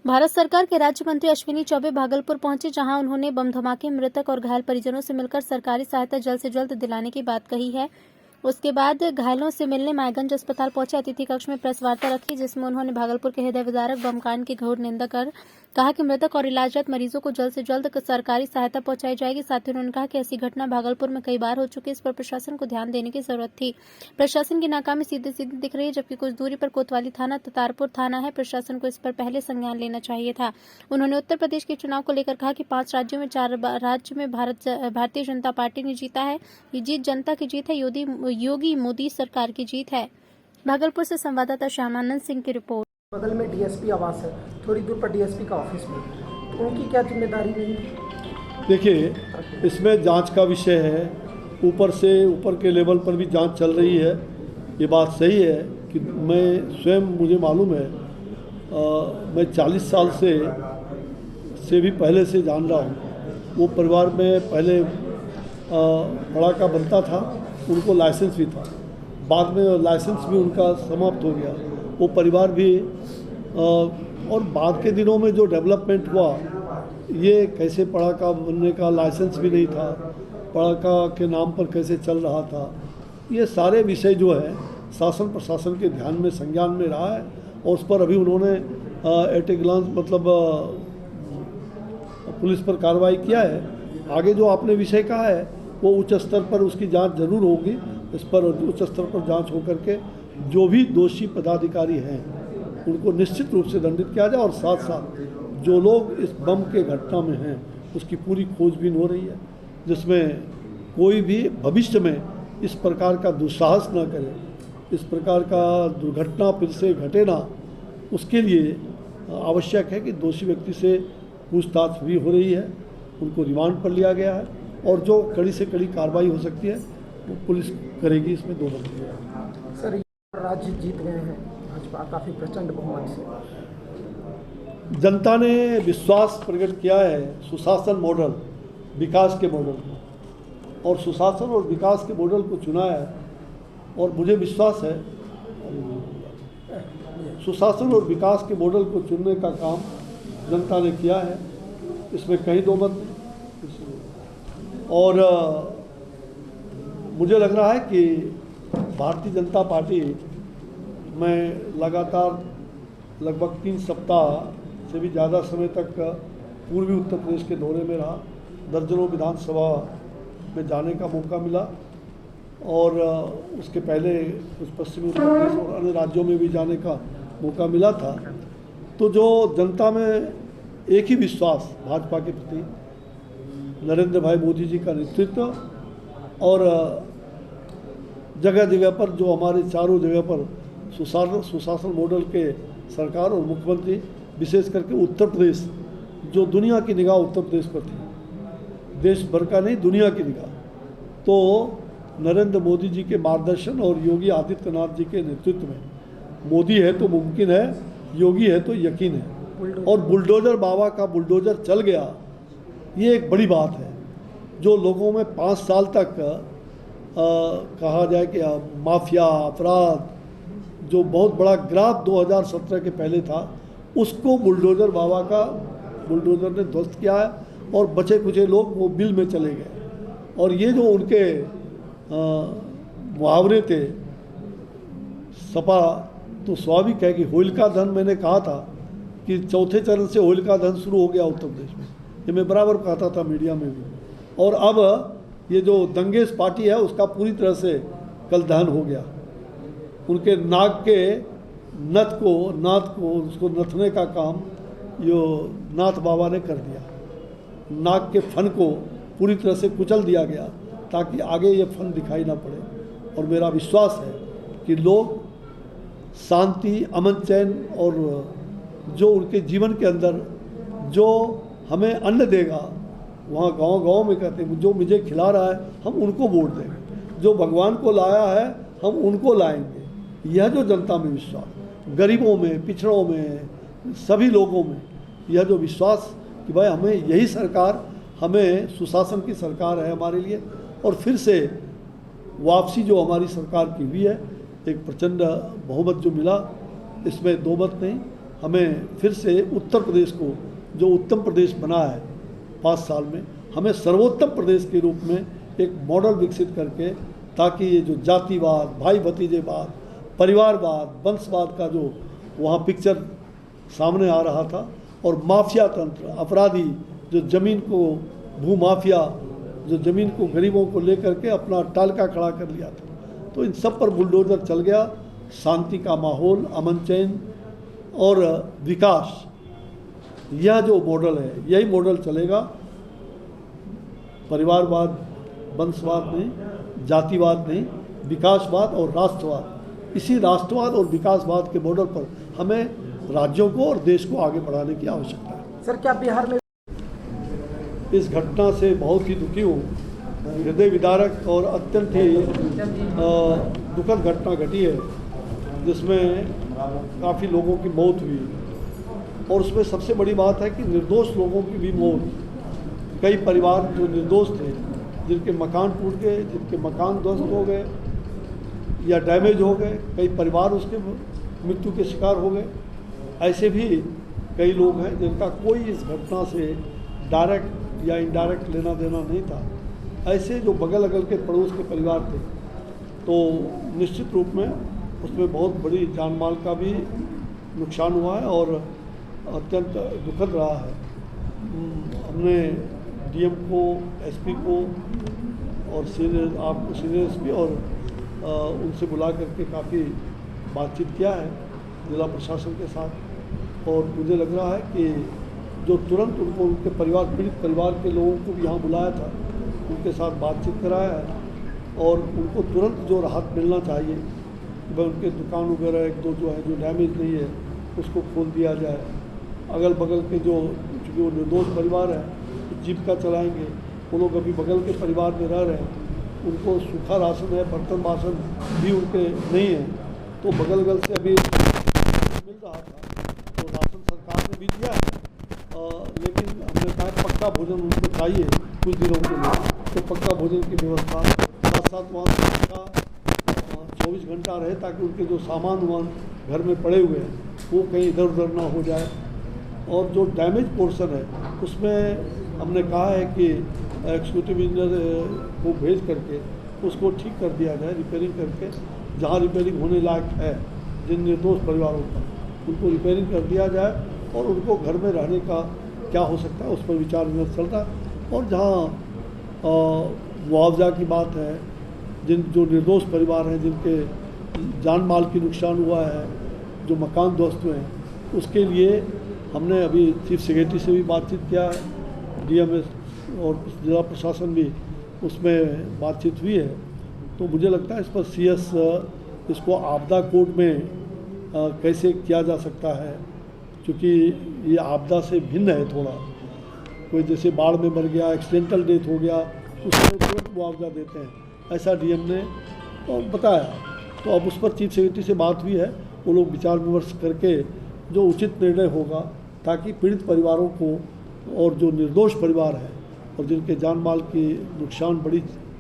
भारत सरकार के राज्य मंत्री अश्विनी चौबे भागलपुर पहुंचे, जहां उन्होंने बम धमाके में मृतक और घायल परिजनों से मिलकर सरकारी सहायता जल्द से जल्द दिलाने की बात कही है। उसके बाद घायलों से मिलने मायगंज अस्पताल पहुंचे, अतिथि कक्ष में प्रेस वार्ता रखी, जिसमें उन्होंने भागलपुर के हृदय विदारक बम कांड की घोर निंदा कर कहा कि मृतक और इलाजरत मरीजों को जल्द से जल्द सरकारी सहायता पहुंचाई जाएगी। साथ ही उन्होंने कहा कि ऐसी घटना भागलपुर में कई बार हो चुकी है, इस पर प्रशासन को ध्यान देने की जरूरत थी। प्रशासन की नाकामी सीधे सीधे दिख रही है, जबकि कुछ दूरी पर कोतवाली थाना, तारपुर थाना है। प्रशासन को इस पर पहले संज्ञान लेना चाहिए था। उन्होंने उत्तर प्रदेश के चुनाव को लेकर कहा कि 5 राज्यों में 4 राज्य में भारतीय जनता पार्टी ने जीता है। ये जीत जनता की जीत है, योगी मोदी सरकार की जीत है। भागलपुर से संवाददाता श्यामानंद सिंह की रिपोर्ट। बगल में डीएसपी आवास है, थोड़ी दूर पर डीएसपी का ऑफिस में, तो उनकी क्या जिम्मेदारी नहीं? देखिए, इसमें जांच का विषय है। ऊपर के लेवल पर भी जांच चल रही है। ये बात सही है कि मैं स्वयं, मुझे मालूम है, मैं 40 साल से भी पहले से जान रहा हूँ। वो परिवार में पहले पड़ाका बनता था, उनको लाइसेंस भी था, बाद में लाइसेंस भी उनका समाप्त हो गया। वो परिवार भी और बाद के दिनों में जो डेवलपमेंट हुआ, ये कैसे पड़ाका बनने का लाइसेंस भी नहीं था, पड़ाका के नाम पर कैसे चल रहा था, ये सारे विषय जो है शासन प्रशासन के ध्यान में, संज्ञान में रहा है। और उस पर अभी उन्होंने एट ए ग्लांस मतलब पुलिस पर कार्रवाई किया है। आगे जो आपने विषय कहा है वो उच्च स्तर पर उसकी जांच जरूर होगी। इस पर उच्च स्तर पर जांच होकर के जो भी दोषी पदाधिकारी हैं उनको निश्चित रूप से दंडित किया जाए, और साथ साथ जो लोग इस बम के घटना में हैं उसकी पूरी खोजबीन हो रही है, जिसमें कोई भी भविष्य में इस प्रकार का दुस्साहस न करे, इस प्रकार का दुर्घटना फिर से घटे ना। उसके लिए आवश्यक है कि दोषी व्यक्ति से पूछताछ भी हो रही है, उनको रिमांड पर लिया गया है, और जो कड़ी से कड़ी कार्रवाई हो सकती है वो पुलिस करेगी, इसमें दो बात है। सर, राज्य जीत गए हैं भाजपा काफ़ी प्रचंड बहुमत से। जनता ने विश्वास प्रकट किया है सुशासन मॉडल, विकास के मॉडल को, और सुशासन और विकास के मॉडल को चुना है। और मुझे विश्वास है सुशासन और विकास के मॉडल को चुनने का काम जनता ने किया है, इसमें कहीं दो मत नहीं। और मुझे लग रहा है कि भारतीय जनता पार्टी में लगातार लगभग 3 सप्ताह से भी ज़्यादा समय तक पूर्वी उत्तर प्रदेश के दौरे में रहा। दर्जनों विधानसभा में जाने का मौका मिला, और उसके पहले कुछ पश्चिमी उत्तर प्रदेश और अन्य राज्यों में भी जाने का मौका मिला था। तो जो जनता में एक ही विश्वास भाजपा के प्रति, नरेंद्र भाई मोदी जी का नेतृत्व, और जगह जगह पर जो हमारे चारों जगह पर सुशासन मॉडल के सरकार और मुख्यमंत्री, विशेष करके उत्तर प्रदेश, जो दुनिया की निगाह उत्तर प्रदेश पर थी, देश भर का नहीं दुनिया की निगाह, तो नरेंद्र मोदी जी के मार्गदर्शन और योगी आदित्यनाथ जी के नेतृत्व में, मोदी है तो मुमकिन है, योगी है तो यकीन है। और बुलडोजर बाबा का बुलडोजर चल गया, ये एक बड़ी बात है। जो लोगों में 5 साल तक कहा जाए कि माफिया अपराध, जो बहुत बड़ा ग्राफ 2017 के पहले था, उसको बुलडोजर बाबा का बुलडोजर ने ध्वस्त किया है, और बचे कुचे लोग वो बिल में चले गए। और ये जो उनके मुहावरे थे, सपा, तो स्वाभाविक है कि होलिका दहन, मैंने कहा था कि चौथे चरण से होलिका दहन शुरू हो गया उत्तर प्रदेश में, ये मैं बराबर कहता था मीडिया में भी। और अब ये जो दंगेश पार्टी है उसका पूरी तरह से कल दहन हो गया। उनके नाक के नाथ को उसको नथने का काम यो नाथ बाबा ने कर दिया। नाक के फन को पूरी तरह से कुचल दिया गया, ताकि आगे ये फन दिखाई ना पड़े। और मेरा विश्वास है कि लोग शांति, अमन, चैन, और जो उनके जीवन के अंदर जो हमें अन्न देगा, वहाँ गांव-गांव में कहते हैं जो मुझे खिला रहा है हम उनको वोट देंगे, जो भगवान को लाया है हम उनको लाएंगे। यह जो जनता में विश्वास, गरीबों में, पिछड़ों में, सभी लोगों में यह जो विश्वास कि भाई हमें यही सरकार, हमें सुशासन की सरकार है हमारे लिए, और फिर से वापसी जो हमारी सरकार की हुई है, एक प्रचंड बहुमत जो मिला, इसमें दो मत नहीं। हमें फिर से उत्तर प्रदेश को, जो उत्तम प्रदेश बना है 5 साल में, हमें सर्वोत्तम प्रदेश के रूप में एक मॉडल विकसित करके, ताकि ये जो जातिवाद, भाई भतीजेवाद, परिवारवाद, वंशवाद का जो वहाँ पिक्चर सामने आ रहा था, और माफिया तंत्र, अपराधी जो ज़मीन को, भूमाफिया जो ज़मीन को गरीबों को लेकर के अपना टालका खड़ा कर लिया था, तो इन सब पर बुलडोजर चल गया। शांति का माहौल, अमन चैन और विकास, यह जो मॉडल है, यही मॉडल चलेगा। परिवारवाद, वंशवाद नहीं, जातिवाद नहीं, विकासवाद और राष्ट्रवाद। इसी राष्ट्रवाद और विकासवाद के मॉडल पर हमें राज्यों को और देश को आगे बढ़ाने की आवश्यकता है। सर, क्या बिहार में इस घटना से बहुत ही दुखी हूँ। हृदय विदारक और अत्यंत ही दुखद घटना घटी है, जिसमें काफ़ी लोगों की मौत हुई, और उसमें सबसे बड़ी बात है कि निर्दोष लोगों की भी मौत। कई परिवार जो निर्दोष थे, जिनके मकान टूट गए, जिनके मकान ध्वस्त हो गए या डैमेज हो गए, कई परिवार उसके मृत्यु के शिकार हो गए। ऐसे भी कई लोग हैं जिनका कोई इस घटना से डायरेक्ट या इनडायरेक्ट लेना देना नहीं था। ऐसे जो बगल अगल के पड़ोस के परिवार थे, तो निश्चित रूप में उसमें बहुत बड़ी जान माल का भी नुकसान हुआ है और अत्यंत दुखद रहा है। हमने डीएम को, एसपी को और सीनियर एसपी और उनसे बुला करके काफ़ी बातचीत किया है जिला प्रशासन के साथ, और मुझे लग रहा है कि जो तुरंत उनको, उनके परिवार, पीड़ित परिवार के लोगों को भी यहाँ बुलाया था, उनके साथ बातचीत कराया है, और उनको तुरंत जो राहत मिलना चाहिए, वह उनके दुकान वगैरह एक दो जो है, जो डैमेज नहीं है, उसको खोल दिया जाए। अगल बगल के जो, चूँकि वो निर्दोष परिवार है, जीविका चलाएंगे, वो लोग अभी बगल के परिवार में रह रहे हैं, उनको सूखा राशन है, बर्तन बासन भी उनके नहीं है, तो बगल बगल से अभी मिल रहा था, तो राशन सरकार ने भी दिया है, लेकिन हमने कहा पक्का भोजन उनको चाहिए कुछ दिनों के लिए, तो पक्का भोजन की व्यवस्था, साथ साथ वहाँ सुरक्षा 24 घंटा रहे, ताकि उनके जो सामान वामान घर में पड़े हुए हैं वो कहीं इधर उधर ना हो जाए। और जो डैमेज पोर्शन है उसमें हमने कहा है कि एग्जीक्यूटिव इंजीनियर को भेज करके उसको ठीक कर दिया जाए, रिपेयरिंग करके, जहाँ रिपेयरिंग होने लायक है, जिन निर्दोष परिवारों का, उनको रिपेयरिंग कर दिया जाए, और उनको घर में रहने का क्या हो सकता है उस पर विचार विमर्श चल रहा है। और जहाँ मुआवजा की बात है, जो निर्दोष परिवार हैं, जिनके जान माल की नुकसान हुआ है, जो मकान ध्वस्त हुए हैं, उसके लिए हमने अभी चीफ सेक्रेटरी से भी बातचीत किया है, डीएमएस और जिला प्रशासन भी उसमें बातचीत हुई है। तो मुझे लगता है इस पर सीएस इसको आपदा कोड में कैसे किया जा सकता है, क्योंकि ये आपदा से भिन्न है थोड़ा। कोई जैसे बाढ़ में मर गया, एक्सीडेंटल डेथ हो गया, उसमें तुरंत मुआवजा देते हैं, ऐसा डीएम ने बताया। तो अब उस पर चीफ सेक्रेटरी से बात हुई है, वो लोग विचार विमर्श करके जो उचित निर्णय होगा, ताकि पीड़ित परिवारों को और जो निर्दोष परिवार है और जिनके जान माल की नुकसान बड़ी